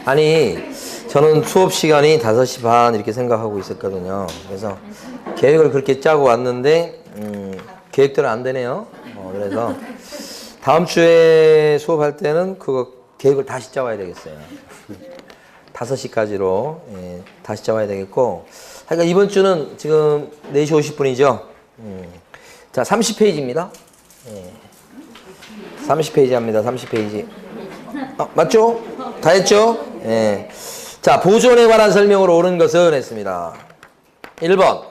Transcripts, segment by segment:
아니, 저는 수업 시간이 5시 반 이렇게 생각하고 있었거든요. 그래서 계획을 그렇게 짜고 왔는데, 계획대로 안 되네요. 그래서 다음 주에 수업할 때는 그거 계획을 다시 짜와야 되겠어요. 5시까지로 다시 짜와야 되겠고. 그러니까 이번 주는 지금 4시 50분이죠. 자, 30페이지입니다. 30페이지 합니다. 30페이지. 맞죠? 다 했죠? 자, 보존에 관한 설명으로 옳은 것은 했습니다. 1번.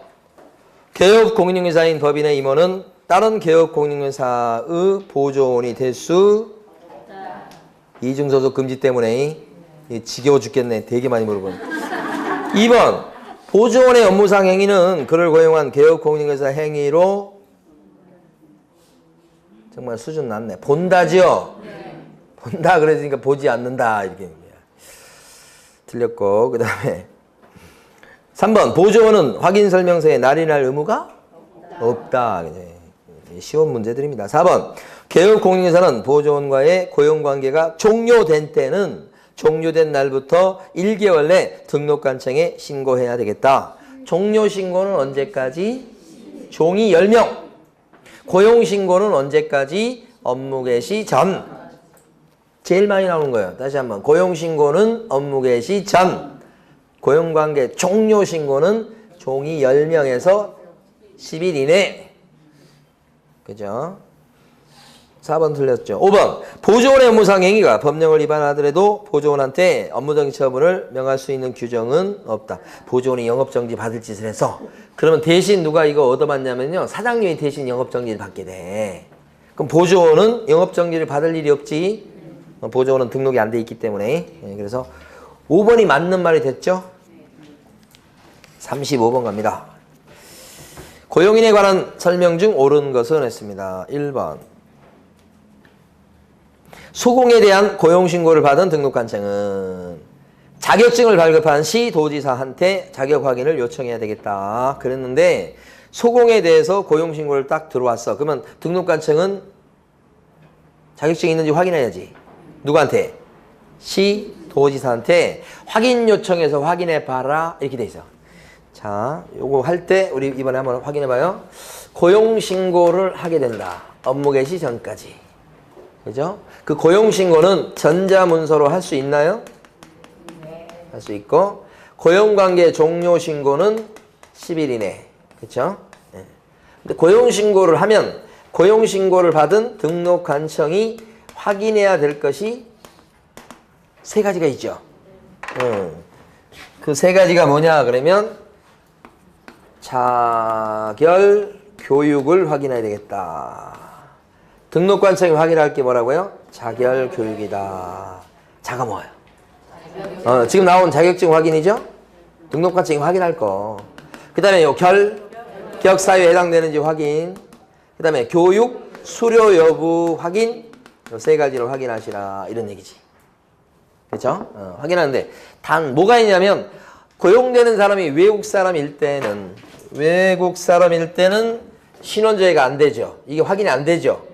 개업 공인중개사인 법인의 임원은 다른 개업 공인중개사의 보존이 될 수 이중소속 금지 때문에 지겨워 죽겠네. 되게 많이 물어보네. 2번. 보존의 업무상 행위는 그를 고용한 개업 공인중개사 행위로 정말 수준 낮네. 본다지요? 본다 그랬으니까 보지 않는다 이렇게 틀렸고, 그 다음에 3번. 보조원은 확인 설명서에 날인할 의무가 없다. 쉬운 문제들입니다. 4번. 개업 공인중개사는 보조원과의 고용관계가 종료된 때는 종료된 날부터 1개월 내 등록관청에 신고해야 되겠다. 종료신고는 언제까지? 종이 10명. 고용신고는 언제까지? 업무 개시 전. 제일 많이 나오는 거예요. 다시 한번. 고용신고는 업무 개시 전. 고용관계 종료신고는 종이 10명에서 10일 이내. 그죠? 4번 틀렸죠. 5번. 보조원의 업무상 행위가 법령을 위반하더라도 보조원한테 업무정지 처분을 명할 수 있는 규정은 없다. 보조원이 영업정지 받을 짓을 해서 그러면 대신 누가 이거 얻어맞냐면요. 사장님이 대신 영업정지를 받게 돼. 그럼 보조원은 영업정지를 받을 일이 없지. 보조원은 등록이 안 돼 있기 때문에. 그래서 5번이 맞는 말이 됐죠? 35번 갑니다. 고용인에 관한 설명 중 옳은 것은 했습니다. 1번. 소공에 대한 고용신고를 받은 등록관청은 자격증을 발급한 시 도지사한테 자격 확인을 요청해야 되겠다. 그랬는데 소공에 대해서 고용신고를 딱 들어왔어. 그러면 등록관청은 자격증이 있는지 확인해야지. 누구한테? 시 도지사한테 확인 요청해서 확인해 봐라. 이렇게 돼 있어. 자, 요거 할 때 우리 이번에 한번 확인해 봐요. 고용신고를 하게 된다. 업무 개시 전까지. 그죠? 그 고용신고는 전자문서로 할 수 있나요? 네. 할 수 있고, 고용관계 종료신고는 10일 이내. 그쵸? 네. 근데 고용신고를 하면, 고용신고를 받은 등록관청이 확인해야 될 것이 3가지가 있죠. 그 3가지가 뭐냐, 그러면, 자결 교육을 확인해야 되겠다. 등록관청이 확인할 게 뭐라고요? 자결 교육이다. 자가 뭐예요? 지금 나온 자격증 확인이죠? 등록관청이 확인할 거. 그 다음에 요 격 사유에 해당되는지 확인. 그 다음에 교육 수료 여부 확인. 요 3가지를 확인하시라. 이런 얘기지. 그렇죠? 확인하는데 단 뭐가 있냐면 고용되는 사람이 외국 사람일 때는 신원조회가 안 되죠. 이게 확인이 안 되죠.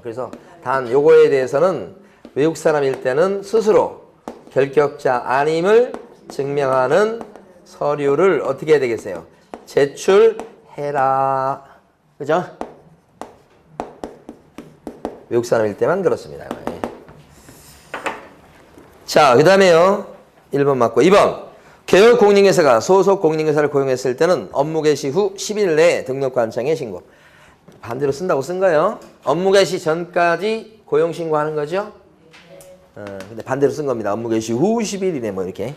그래서 단 요거에 대해서는 외국 사람일 때는 스스로 결격자 아님을 증명하는 서류를 어떻게 해야 되겠어요? 제출해라. 그죠? 외국 사람일 때만 그렇습니다. 자, 그 다음에요. 1번 맞고 2번. 개업 공인중개사가 소속 공인중개사를 고용했을 때는 업무 개시 후 10일 내에 등록관청에 신고. 반대로 쓴다고 쓴 거예요. 업무 개시 전까지 고용신고하는 거죠. 근데 반대로 쓴 겁니다. 업무 개시 후 10일 이내 뭐 이렇게.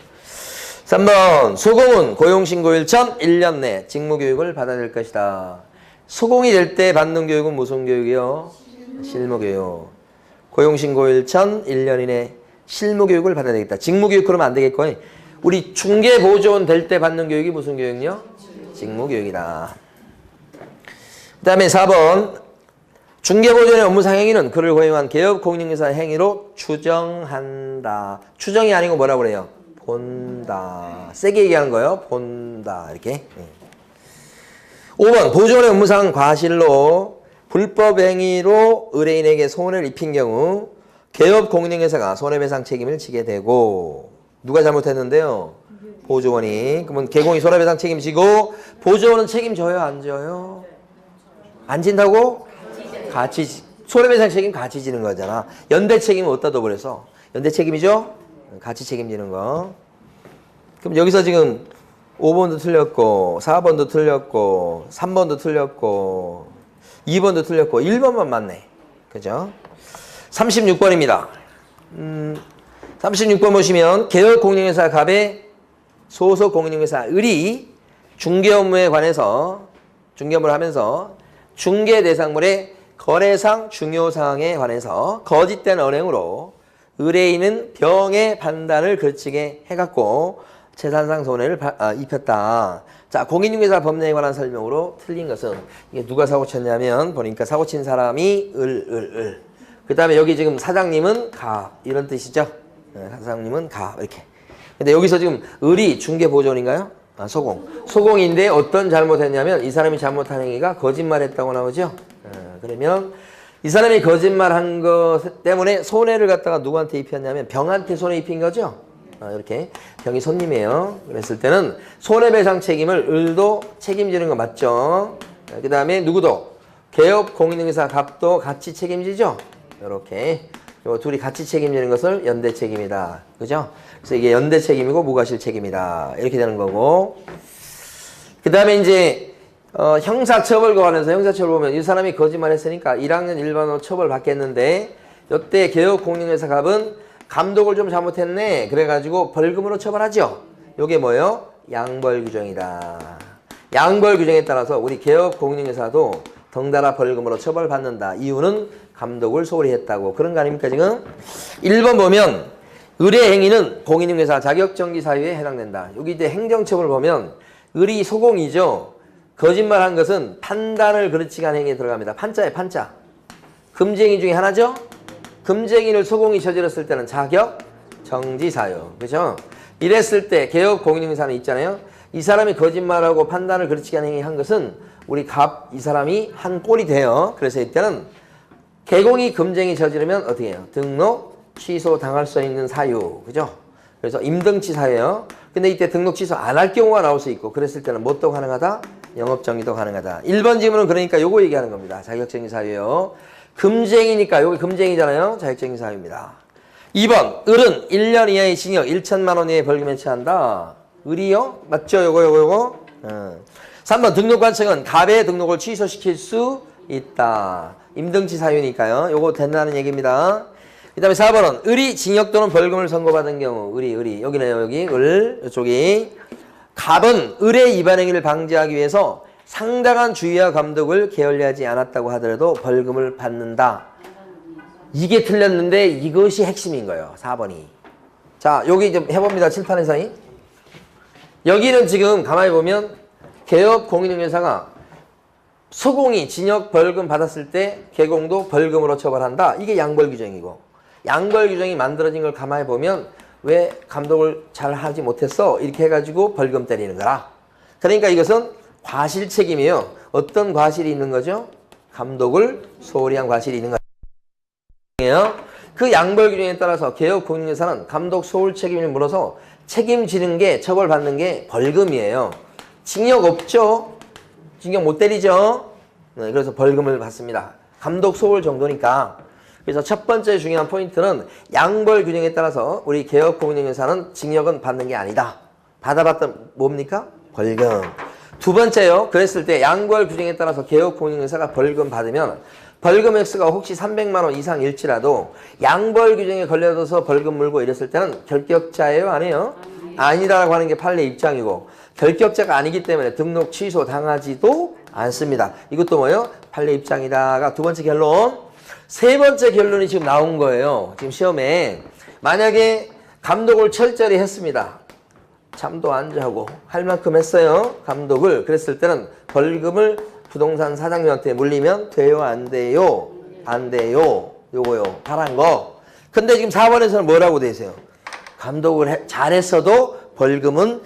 3번. 소공은 고용신고일 전 1년 내 직무교육을 받아야 될 것이다. 소공이 될 때 받는 교육은 무슨 교육이요? 실무교육. 고용신고일 전 1년 이내 실무교육을 받아야 되겠다. 직무교육 그러면 안 되겠고, 우리 중개보조원 될 때 받는 교육이 무슨 교육이요? 직무교육이다. 그 다음에 4번. 중개보조원의 업무상 행위는 그를 고용한 개업 공인중개사 행위로 추정한다. 추정이 아니고 뭐라고 그래요? 본다. 세게 얘기하는 거예요. 본다. 이렇게. 5번. 보조원의 업무상 과실로 불법 행위로 의뢰인에게 손해를 입힌 경우 개업 공인중개사가 손해배상 책임을 지게 되고 누가 잘못했는데요? 보조원이. 그러면 개공이 손해배상 책임지고 보조원은 책임져요? 안 져요? 안 진다고? 같이 손해배상 책임 같이 지는 거잖아. 연대 책임은 어디다 둬버려서? 연대 책임이죠? 같이 책임지는 거. 그럼 여기서 지금 5번도 틀렸고 4번도 틀렸고 3번도 틀렸고 2번도 틀렸고 1번만 맞네. 그죠? 36번입니다. 36번 보시면 개업 공인중개사 갑의 소속 공인중개사 을이 중개 업무에 관해서 중개 업무를 하면서 중개 대상물의 거래상 중요사항에 관해서 거짓된 언행으로 의뢰인은 병의 판단을 그르치게 해갖고 재산상 손해를 입혔다. 자, 공인중개사 법령에 관한 설명으로 틀린 것은 이게 누가 사고 쳤냐면 보니까 사고 친 사람이 그 다음에 여기 지금 사장님은 가 이런 뜻이죠. 사장님은 가 이렇게. 근데 여기서 지금 을이 중개보조원인가요? 소공인데 어떤 잘못했냐면 이 사람이 잘못한 행위가 거짓말했다고 나오죠. 그러면 이 사람이 거짓말한 것 때문에 손해를 갖다가 누구한테 입혔냐면 병한테 손해 입힌 거죠. 이렇게 병이 손님이에요. 그랬을 때는 손해배상 책임을 을도 책임지는 거 맞죠. 그 다음에 누구도 개업 공인중개사 갑도 같이 책임지죠. 이렇게 요 둘이 같이 책임지는 것을 연대 책임이다. 그죠? 그래서 이게 연대 책임이고 무과실 책임이다. 이렇게 되는 거고. 그 다음에 이제 형사처벌과 관해서 형사처벌 보면 이 사람이 거짓말했으니까 1학년 1반으로 처벌 받겠는데 이때 개업 공인중개사 갑은 감독을 좀 잘못했네. 그래가지고 벌금으로 처벌하죠. 요게 뭐예요? 양벌 규정이다. 양벌 규정에 따라서 우리 개업 공인중개사도 덩달아 벌금으로 처벌받는다. 이유는 감독을 소홀히 했다고. 그런 거 아닙니까 지금? 1번 보면 의뢰 행위는 공인중개사 자격정지 사유에 해당된다. 여기 이제 행정처벌 보면 을이 소공이죠. 거짓말한 것은 판단을 그르치게 한 행위에 들어갑니다. 판자에 판자. 금지행위 중에 하나죠. 금지행위를 소공이 저질렀을 때는 자격정지 사유. 그죠? 이랬을 때 개업 공인중개사는 있잖아요. 이 사람이 거짓말하고 판단을 그르치게 한 행위 한 것은 우리 갑 이 사람이 한 꼴이 돼요. 그래서 이때는 개공이 금지행위 저지르면 어떻게 해요? 등록 취소 당할 수 있는 사유. 그죠? 그래서 임등치 사유예요. 근데 이때 등록 취소 안 할 경우가 나올 수 있고 그랬을 때는 뭣도 가능하다? 영업정지도 가능하다. 1번 질문은 그러니까 요거 얘기하는 겁니다. 자격정지 사유예요. 금지행위니까 요게 금지행위잖아요. 자격정지 사유입니다. 2번 을은 1년 이하의 징역 1천만 원 이하의 벌금에 처한다. 을이요? 맞죠? 요거. 3번 등록관청은 갑의 등록을 취소시킬 수 있다. 임등치 사유니까요. 요거 된다는 얘기입니다. 그 다음에 4번은 을이 징역 또는 벌금을 선고받은 경우 을이 여기네요. 여기 을 이쪽이 갑은 을의 위반 행위를 방지하기 위해서 상당한 주의와 감독을 게을리하지 않았다고 하더라도 벌금을 받는다. 이게 틀렸는데 이것이 핵심인 거예요. 4번이. 자, 여기 좀 해봅니다. 칠판에서. 여기는 지금 가만히 보면 개업 공인중개사가 소공이 징역 벌금 받았을 때 개공도 벌금으로 처벌한다. 이게 양벌 규정이고 양벌 규정이 만들어진 걸 가만히 보면 왜 감독을 잘 하지 못했어? 이렇게 해가지고 벌금 때리는 거라. 그러니까 이것은 과실 책임이에요. 어떤 과실이 있는 거죠? 감독을 소홀히 한 과실이 있는 거예요. 그 양벌 규정에 따라서 개업 공인중개사는 감독 소홀 책임을 물어서 책임지는 게 처벌받는 게 벌금이에요. 징역 없죠? 징역 못 때리죠? 네, 그래서 벌금을 받습니다. 감독 소홀 정도니까. 그래서 첫 번째 중요한 포인트는 양벌 규정에 따라서 우리 개업 공인중개사는 징역은 받는 게 아니다. 받아봤던 뭡니까? 벌금. 두 번째요. 그랬을 때 양벌 규정에 따라서 개업 공인중개사가 벌금 받으면 벌금 액수가 혹시 300만 원 이상일지라도 양벌 규정에 걸려서 벌금 물고 이랬을 때는 결격자예요? 아니에요? 아니다라고 하는 게 판례 입장이고 결격자가 아니기 때문에 등록 취소 당하지도 않습니다. 이것도 뭐예요? 판례 입장이다가 두 번째 결론. 세 번째 결론이 지금 나온 거예요. 지금 시험에. 만약에 감독을 철저히 했습니다. 잠도 안 자고 할 만큼 했어요. 감독을. 그랬을 때는 벌금을 부동산 사장님한테 물리면 돼요? 안 돼요? 안 돼요. 요거요. 파란 거. 근데 지금 4번에서는 뭐라고 돼 있어요? 감독을 잘했어도 벌금은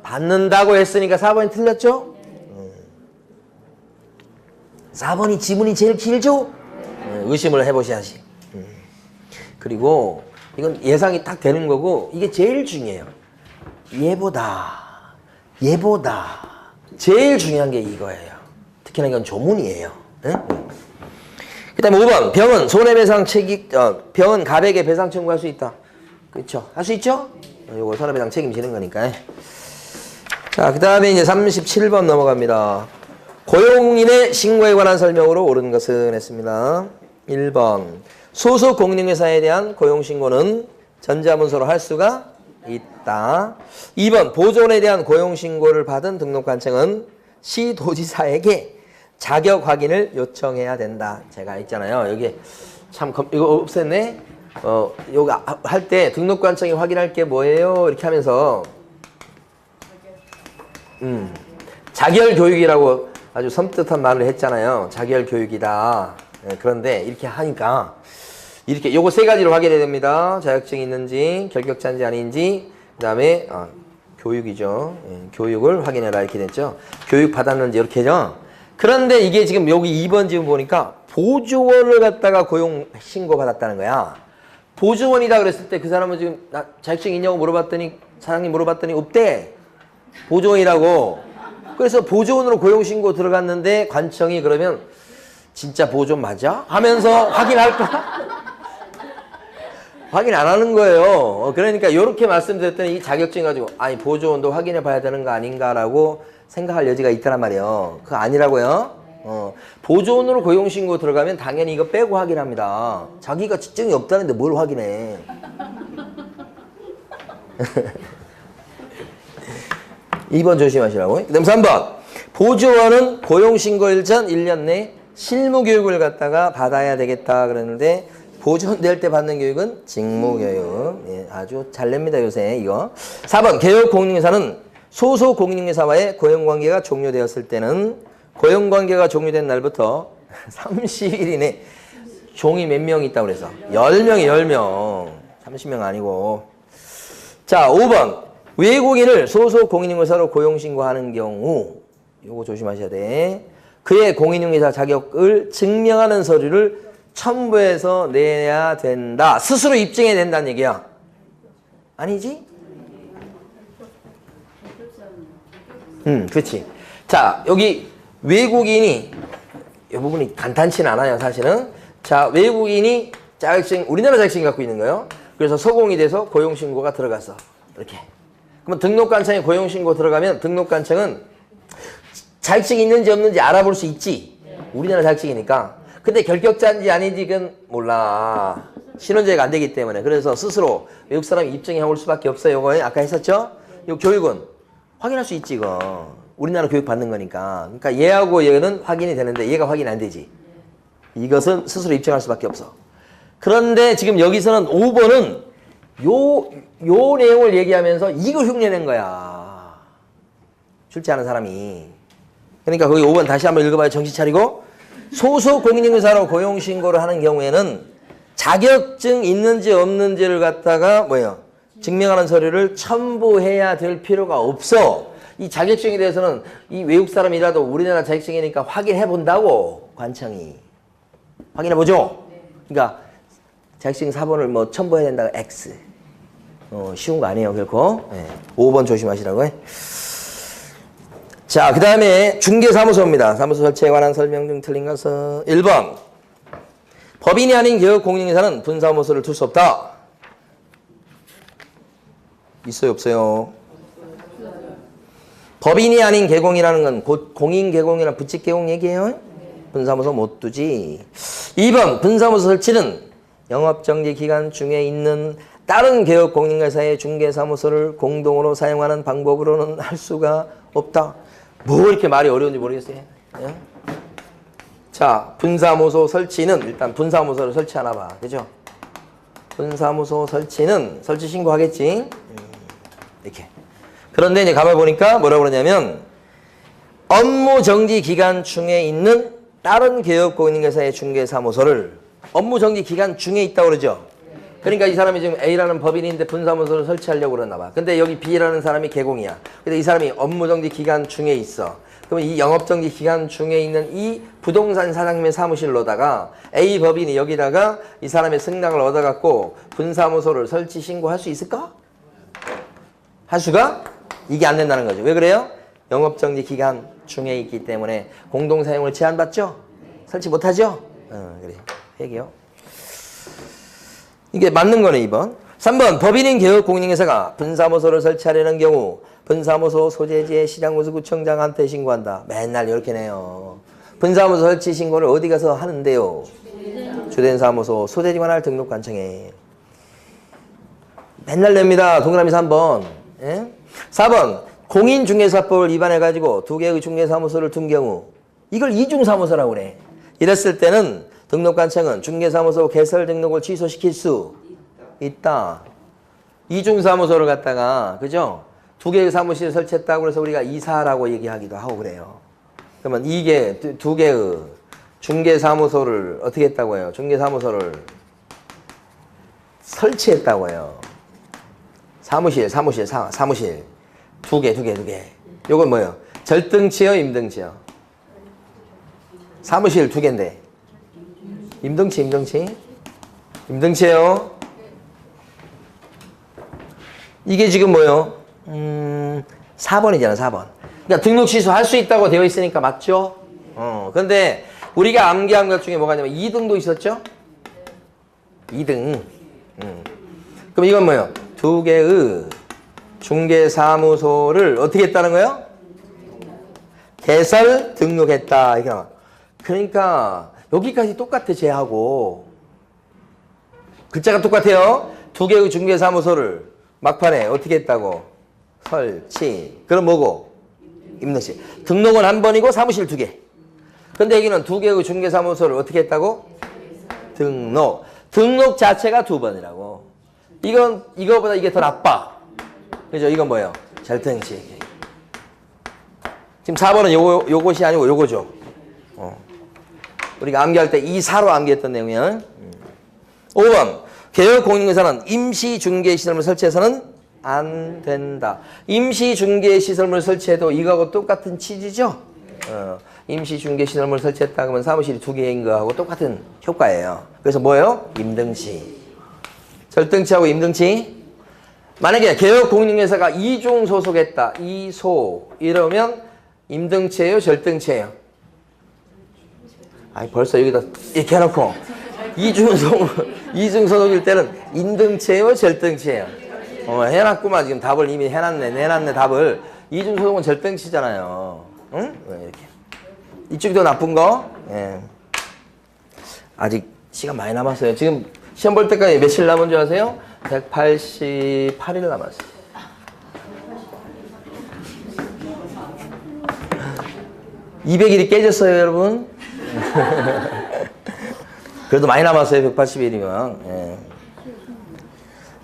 받는다고 했으니까 4번이 틀렸죠? 4번이 지문이 제일 길죠? 의심을 해보셔야지. 그리고 이건 예상이 딱 되는 거고 이게 제일 중요해요. 얘보다 제일 중요한 게 이거예요. 특히나 이건 조문이에요. 응? 그 다음에 5번 병은 손해배상 병은 가백에 배상 청구할 수 있다. 그렇죠? 할 수 있죠? 이거 손해배상 책임지는 거니까. 자, 그 다음에 이제 37번 넘어갑니다. 고용인의 신고에 관한 설명으로 옳은 것은 했습니다. 1번 소속 공인중개사에 대한 고용신고는 전자문서로 할 수가 있다. 2번 보조원에 대한 고용신고를 받은 등록관청은 시도지사에게 자격 확인을 요청해야 된다. 제가 있잖아요. 여기 참 이거 없앴네. 요거 할 때 등록관청이 확인할 게 뭐예요? 이렇게 하면서 자결 교육이라고 아주 섬뜩한 말을 했잖아요. 자결 교육이다. 네, 그런데 이렇게 하니까 이렇게 요거 세 가지로 확인해야 됩니다. 자격증이 있는지, 결격자인지 아닌지, 그다음에 교육이죠. 교육을 확인해라 이렇게 됐죠. 교육 받았는지 이렇게죠. 그런데 이게 지금 여기 2번 지금 보니까 보조원을 갖다가 고용 신고 받았다는 거야. 보조원이다 그랬을 때 그 사람은 지금 나 자격증 있냐고 물어봤더니 사장님 물어봤더니 없대. 보조원이라고. 그래서 보조원으로 고용 신고 들어갔는데 관청이 그러면 진짜 보조원 맞아? 하면서 확인할까? 확인 안 하는 거예요. 그러니까 이렇게 말씀드렸더니 이 자격증 가지고 아니 보조원도 확인해 봐야 되는 거 아닌가라고 생각할 여지가 있다란 말이에요. 그거 아니라고요. 보조원으로 고용신고 들어가면 당연히 이거 빼고 확인합니다. 자기가 직증이 없다는데 뭘 확인해. 2번 조심하시라고. 그 다음 3번 보조원은 고용신고일 전 1년 내 실무교육을 갖다가 받아야 되겠다 그러는데 보조원 될 때 받는 교육은 직무교육. 예, 아주 잘 냅니다 요새 이거. 4번 개업공인중개사는 소속 공인중개사와의 고용관계가 종료되었을 때는 고용관계가 종료된 날부터 30일 이내 종이 몇 명 있다고 그래서 10명이 10명 30명 아니고. 자 5번 외국인을 소속 공인중개사로 고용신고하는 경우 요거 조심하셔야 돼. 그의 공인중개사 자격을 증명하는 서류를 첨부해서 내야 된다. 스스로 입증해야 된다는 얘기야. 아니지? 그렇지. 자, 여기 외국인이 이 부분이 간단치는 않아요, 사실은. 자, 외국인이 자격증, 우리나라 자격증 갖고 있는 거예요. 그래서 소공이 돼서 고용신고가 들어갔어. 이렇게. 그러면 등록관청에 고용신고 들어가면 등록관청은 자격증이 있는지 없는지 알아볼 수 있지. 우리나라 자격증이니까. 근데 결격자인지 아닌지 그건 몰라. 신원제가 안 되기 때문에. 그래서 스스로 외국 사람이 입증해 올 수밖에 없어요. 요거 아까 했었죠? 요 교육은 확인할 수 있지, 이거. 우리나라 교육 받는 거니까. 그러니까 얘하고 얘는 확인이 되는데 얘가 확인 안 되지. 이것은 스스로 입증할 수밖에 없어. 그런데 지금 여기서는 5번은 요 내용을 얘기하면서 이거 흉내낸 거야. 출제하는 사람이. 그러니까 거기 5번 다시 한번 읽어봐요. 정신 차리고. 소속 공인중개사로 고용신고를 하는 경우에는 자격증 있는지 없는지를 갖다가 뭐예요? 증명하는 서류를 첨부해야 될 필요가 없어. 이 자격증에 대해서는 이 외국 사람이라도 우리나라 자격증이니까 확인해 본다고 관청이. 확인해 보죠. 그러니까 자격증 4번을 뭐 첨부해야 된다고 X. 쉬운 거 아니에요, 결코. 네. 5번 조심하시라고 해. 자, 그 다음에 중개사무소입니다. 사무소 설치에 관한 설명 중 틀린 것은 1번 법인이 아닌 개업공인중개사는 분사무소를 둘 수 없다. 있어요, 없어요? 법인이 아닌 개공이라는 건 곧 공인개공이나 부칙개공 얘기예요. 분사무소 못 두지. 2번 분사무소 설치는 영업정지 기간 중에 있는 다른 개업공인중개사의 중개사무소를 공동으로 사용하는 방법으로는 할 수가 없다. 뭐 이렇게 말이 어려운지 모르겠어요. 예? 자, 분사무소 설치는 일단 분사무소를 설치하나 봐. 그죠? 분사무소 설치는 설치 신고하겠지. 이렇게. 그런데 이제 가만 보니까 뭐라고 그러냐면 업무 정지 기간 중에 있는 다른 개업공인중개사의 중개사무소를 업무 정지 기간 중에 있다고 그러죠. 그러니까 이 사람이 지금 A라는 법인인데 분사무소를 설치하려고 그러나 봐. 근데 여기 B라는 사람이 개공이야. 근데 이 사람이 업무정지 기간 중에 있어. 그럼 이 영업정지 기간 중에 있는 이 부동산 사장님의 사무실로다가 A 법인이 여기다가 이 사람의 승낙을 얻어갖고 분사무소를 설치 신고할 수 있을까? 할 수가? 이게 안 된다는 거죠. 왜 그래요? 영업정지 기간 중에 있기 때문에 공동사용을 제한받죠? 설치 못하죠? 그래. 회계요. 이게 맞는 거네, 2번. 3번, 법인인 개업공인회사가 분사무소를 설치하려는 경우 분사무소 소재지의 시장군수구청장한테 신고한다. 맨날 이렇게 내요. 분사무소 설치 신고를 어디 가서 하는데요? 주된 사무소 소재지 관할 등록관청에. 맨날 냅니다. 동그라미 3번. 예? 4번, 공인중개사법을 위반해가지고 두 개의 중개사무소를 둔 경우 이걸 이중사무소라고 그래. 이랬을 때는 등록관청은 중개사무소 개설 등록을 취소시킬 수 있다. 이중사무소를 갖다가, 그죠? 두 개의 사무실을 설치했다고 해서 우리가 이사라고 얘기하기도 하고 그래요. 그러면 이게 두 개의 중개사무소를 어떻게 했다고 해요? 중개사무소를 설치했다고 해요. 사무실. 두 개. 요건 뭐예요? 절등치요, 임등치요? 사무실 두 개인데. 임등치예요. 이게 지금 뭐예요? 4번이잖아, 4번. 그러니까 등록 취소할 수 있다고 되어 있으니까 맞죠? 근데 우리가 암기한 것 중에 뭐가 있냐면 2등도 있었죠? 2등. 그럼 이건 뭐예요? 두 개의 중개사무소를 어떻게 했다는 거예요? 개설 등록했다. 이렇게 나와. 그러니까 여기까지 똑같아, 쟤하고. 글자가 똑같아요. 두 개의 중개사무소를 막판에 어떻게 했다고? 설치. 그럼 뭐고? 임등치. 등록은 한 번이고 사무실 두 개. 근데 여기는 두 개의 중개사무소를 어떻게 했다고? 등록 자체가 두 번이라고. 이거보다 이게 더 나빠. 그죠? 이건 뭐예요? 절등치. 지금 4번은 요것이 아니고 요거죠. 우리가 암기할 때 이사로 암기했던 내용이야. 5번. 개업공인회사는 임시중개시설물 설치해서는 안 된다. 임시중개시설물 설치해도 이거하고 똑같은 취지죠? 임시중개시설물 설치했다 그러면 사무실이 두 개인 거하고 똑같은 효과예요. 그래서 뭐예요? 임등치. 절등치하고 임등치. 만약에 개업공인회사가 이중 소속했다. 이소. 이러면 임등치예요? 절등치예요? 아니 벌써 여기다 이렇게 해놓고 이중 소속일 때는 임등치예요? 절등치예요? 해놨구만. 지금 답을 이미 내놨네 답을. 이중 소속은 절등치잖아요. 응? 이렇게. 이쪽이 더 나쁜 거? 예. 아직 시간 많이 남았어요. 지금 시험 볼 때까지 며칠 남은 줄 아세요? 188일 남았어요. (200일이) 깨졌어요, 여러분. 그래도 많이 남았어요, 180일이면. 예.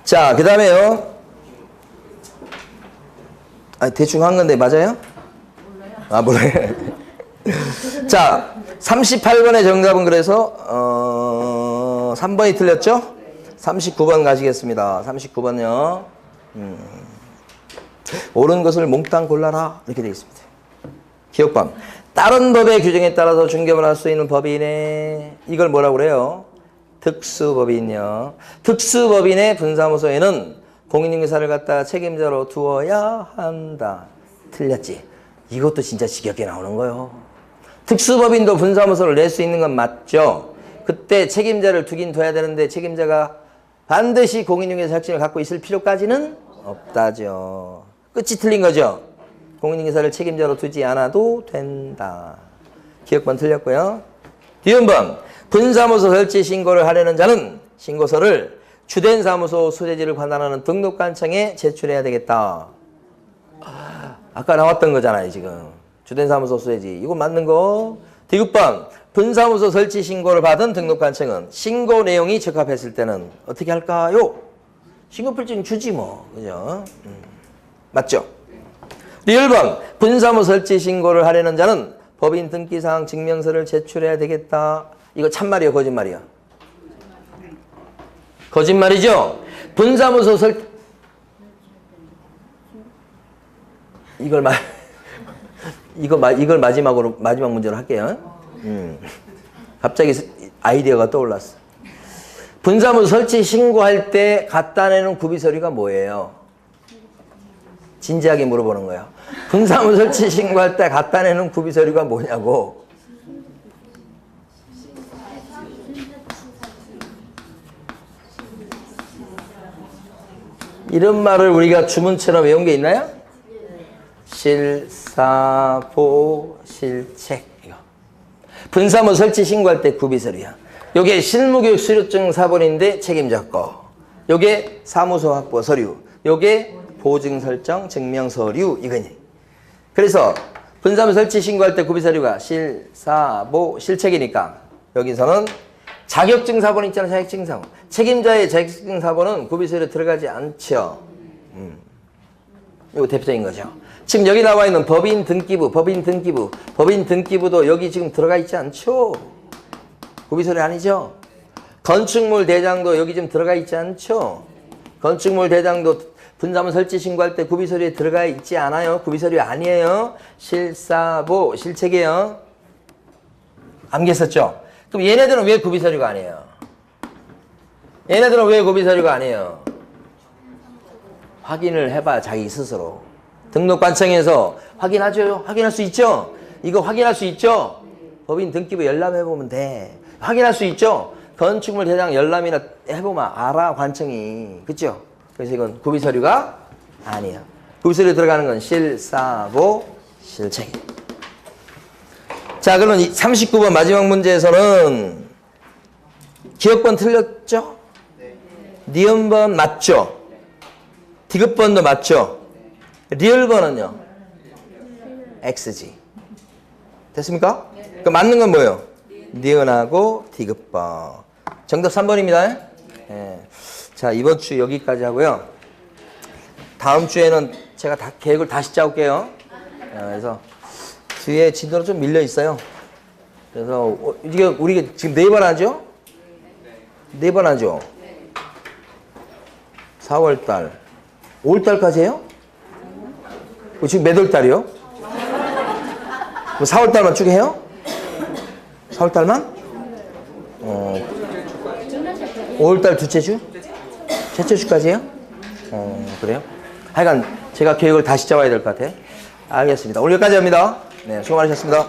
자, 그 다음에요. 대충 한 건데, 맞아요? 몰라요. 자, 38번의 정답은 그래서, 3번이 틀렸죠? 39번 가시겠습니다. 39번요. 옳은 것을 몽땅 골라라. 이렇게 되어 있습니다. 기억법. 다른 법의 규정에 따라서 중개업을 할 수 있는 법인의 이걸 뭐라고 그래요? 특수법인이요. 특수법인의 분사무소에는 공인중개사를 갖다가 책임자로 두어야 한다. 틀렸지? 이것도 진짜 지겹게 나오는 거예요. 특수법인도 분사무소를 낼 수 있는 건 맞죠? 그때 책임자를 두긴 둬야 되는데 책임자가 반드시 공인중개사 자격증을 갖고 있을 필요까지는 없다죠. 끝이 틀린 거죠? 공인중개사를 책임자로 두지 않아도 된다. 기억번 틀렸고요. 뒤음번. 분사무소 설치 신고를 하려는 자는 신고서를 주된 사무소 소재지를 관할하는 등록관청에 제출해야 되겠다. 아까 나왔던 거잖아요, 지금. 주된 사무소 소재지. 이거 맞는 거. 디귿번. 분사무소 설치 신고를 받은 등록관청은 신고 내용이 적합했을 때는 어떻게 할까요? 신고필증 주지 뭐. 그죠? 맞죠? 리을번. 분사무소 설치 신고를 하려는 자는 법인 등기사항 증명서를 제출해야 되겠다. 이거 참말이야, 거짓말이야? 거짓말이죠? 분사무소 이걸 이걸 마지막 문제로 할게요. 갑자기 아이디어가 떠올랐어. 분사무 설치 신고할 때 갖다 내는 구비서류가 뭐예요? 진지하게 물어보는 거예요. 분사무 설치 신고할 때 갖다 내는 구비서류가 뭐냐고. 이런 말을 우리가 주문처럼 외운 게 있나요? 실사보 실책. 이거. 분사무 설치 신고할 때 구비서류야. 요게 실무교육 수료증 사본인데 책임자 거. 요게 사무소 확보 서류. 요게 보증 설정 증명 서류 이거니. 그래서 분사무 설치 신고할 때 구비서류가 실사보 실책이니까 여기서는 자격증 사본 있잖아. 자격증 사본. 책임자의 자격증 사본은 구비서류에 들어가지 않죠. 이거 대표적인 거죠. 지금 여기 나와 있는 법인 등기부도 여기 지금 들어가 있지 않죠. 구비서류 아니죠. 건축물 대장도 여기 지금 들어가 있지 않죠. 건축물 대장도 분사무 설치 신고할 때 구비서류에 들어가 있지 않아요. 구비서류 아니에요. 실사보 실책이에요. 암기했었죠? 그럼 얘네들은 왜 구비서류가 아니에요? 얘네들은 왜 구비서류가 아니에요? 확인을 해봐 자기 스스로. 등록관청에서 확인하죠? 확인할 수 있죠? 이거 확인할 수 있죠? 법인 등기부 열람해보면 돼. 확인할 수 있죠? 건축물 대장 열람이나 해보면 알아 관청이. 그쵸? 그래서 이건 구비서류가 아니에요. 구비서류에 들어가는 건 실사보 실책. 자, 그러면 39번 마지막 문제에서는 기억번 틀렸죠? 니은번 맞죠? 디귿번도 맞죠? 리을번은요? X지. 됐습니까? 그 맞는 건 뭐예요? 니은하고 디귿번. 정답 3번입니다. 네. 자, 이번 주 여기까지 하고요. 다음 주에는 제가 계획을 다시 짜올게요. 그래서 뒤에 진도로 좀 밀려 있어요. 그래서 이게 우리가 지금 4번 하죠? 4번 하죠? 4월달. 5월달까지 해요? 지금 몇 월달이요? 4월달만 쭉 해요? 4월달만? 5월달 둘째 주? 셋째 주까지 해요? 그래요? 하여간 제가 계획을 다시 짜와야 될 것 같아요. 알겠습니다. 오늘 여기까지 합니다. 네, 수고 많으셨습니다.